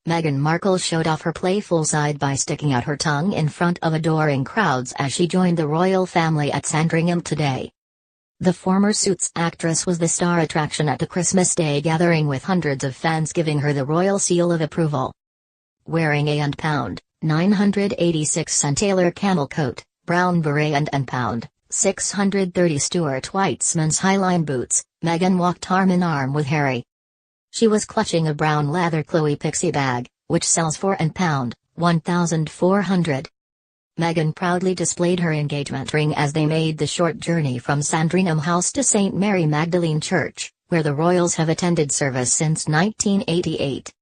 Meghan Markle showed off her playful side by sticking out her tongue in front of adoring crowds as she joined the royal family at Sandringham today. The former Suits actress was the star attraction at the Christmas Day gathering, with hundreds of fans giving her the royal seal of approval. Wearing a £1, 986 Tailor camel coat, brown beret and £1, 630 Stuart Weitzman's highline boots, Meghan walked arm-in-arm with Harry. She was clutching a brown leather Chloe Pixie bag, which sells for £1, 1,400. Meghan proudly displayed her engagement ring as they made the short journey from Sandringham House to St. Mary Magdalene Church, where the royals have attended service since 1988.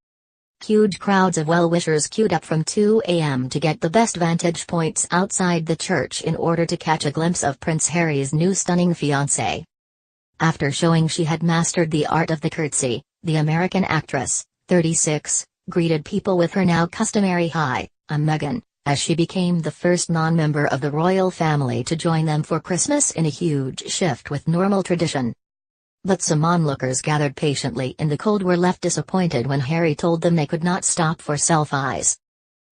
Huge crowds of well-wishers queued up from 2 a.m. to get the best vantage points outside the church in order to catch a glimpse of Prince Harry's new stunning fiancée. After showing she had mastered the art of the curtsy, the American actress, 36, greeted people with her now customary "Hi, I'm Meghan," as she became the first non-member of the royal family to join them for Christmas in a huge shift with normal tradition. But some onlookers gathered patiently in the cold were left disappointed when Harry told them they could not stop for selfies.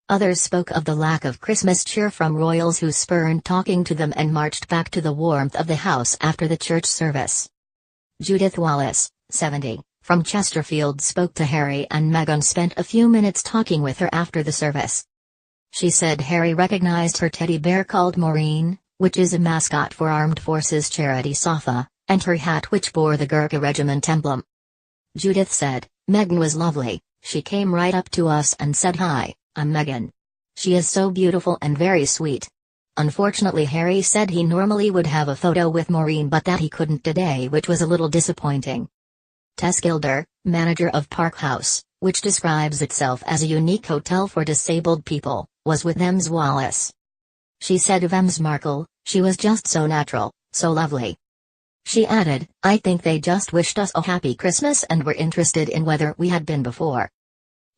Others spoke of the lack of Christmas cheer from royals who spurned talking to them and marched back to the warmth of the house after the church service. Judith Wallace, 70, from Chesterfield spoke to Harry, and Meghan spent a few minutes talking with her after the service. She said Harry recognized her teddy bear called Maureen, which is a mascot for Armed Forces charity SAFA, and her hat which bore the Gurkha Regiment emblem. Judith said, "Meghan was lovely, she came right up to us and said hi, I'm Meghan. She is so beautiful and very sweet." Unfortunately, Harry said he normally would have a photo with Maureen but that he couldn't today, which was a little disappointing. Tess Gilder, manager of Park House, which describes itself as a unique hotel for disabled people, was with Ms. Wallace. She said of Ms. Markle, "She was just so natural, so lovely." She added, "I think they just wished us a happy Christmas and were interested in whether we had been before."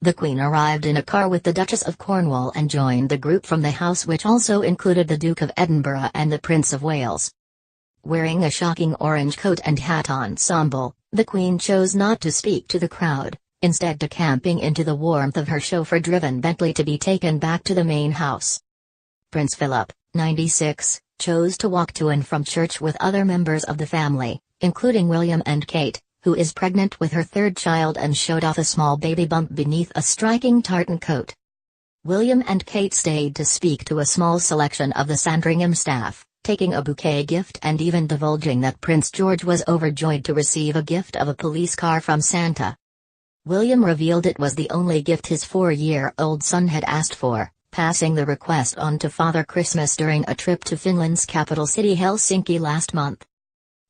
The Queen arrived in a car with the Duchess of Cornwall and joined the group from the house, which also included the Duke of Edinburgh and the Prince of Wales. Wearing a shocking orange coat and hat ensemble, the Queen chose not to speak to the crowd, instead decamping into the warmth of her chauffeur-driven Bentley to be taken back to the main house. Prince Philip, 96, chose to walk to and from church with other members of the family, including William and Kate, who is pregnant with her third child and showed off a small baby bump beneath a striking tartan coat. William and Kate stayed to speak to a small selection of the Sandringham staff, taking a bouquet gift and even divulging that Prince George was overjoyed to receive a gift of a police car from Santa. William revealed it was the only gift his 4-year-old son had asked for, passing the request on to Father Christmas during a trip to Finland's capital city Helsinki last month.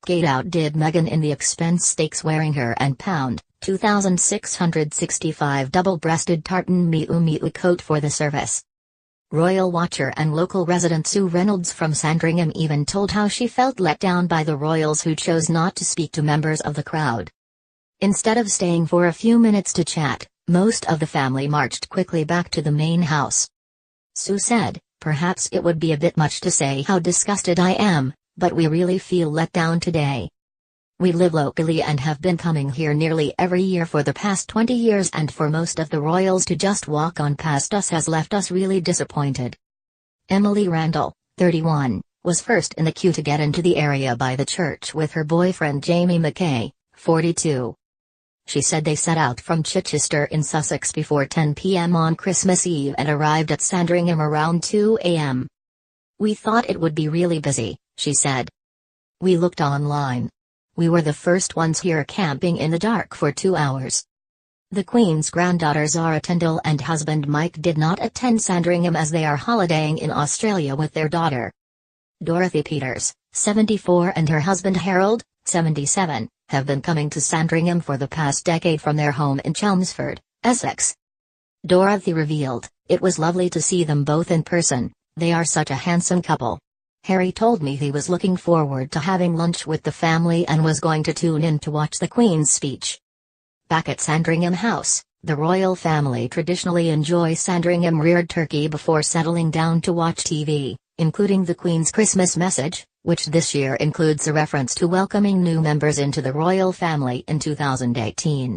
Kate outdid Meghan in the expense stakes, wearing her £1, 2,665 double-breasted tartan Miu Miu coat for the service. Royal watcher and local resident Sue Reynolds from Sandringham even told how she felt let down by the royals who chose not to speak to members of the crowd. Instead of staying for a few minutes to chat, most of the family marched quickly back to the main house. Sue said, "Perhaps it would be a bit much to say how disgusted I am, but we really feel let down today. We live locally and have been coming here nearly every year for the past 20 years, and for most of the royals to just walk on past us has left us really disappointed." Emily Randall, 31, was first in the queue to get into the area by the church with her boyfriend Jamie Mackay, 42. She said they set out from Chichester in Sussex before 10 p.m. on Christmas Eve and arrived at Sandringham around 2 a.m. "We thought it would be really busy," she said. "We looked online. We were the first ones here, camping in the dark for 2 hours." The Queen's granddaughter Zara Tyndall and husband Mike did not attend Sandringham as they are holidaying in Australia with their daughter. Dorothy Peters, 74, and her husband Harold, 77, have been coming to Sandringham for the past decade from their home in Chelmsford, Essex. Dorothy revealed, "It was lovely to see them both in person, they are such a handsome couple. Harry told me he was looking forward to having lunch with the family and was going to tune in to watch the Queen's speech." Back at Sandringham House, the royal family traditionally enjoy Sandringham reared turkey before settling down to watch TV, including the Queen's Christmas message, which this year includes a reference to welcoming new members into the royal family in 2018.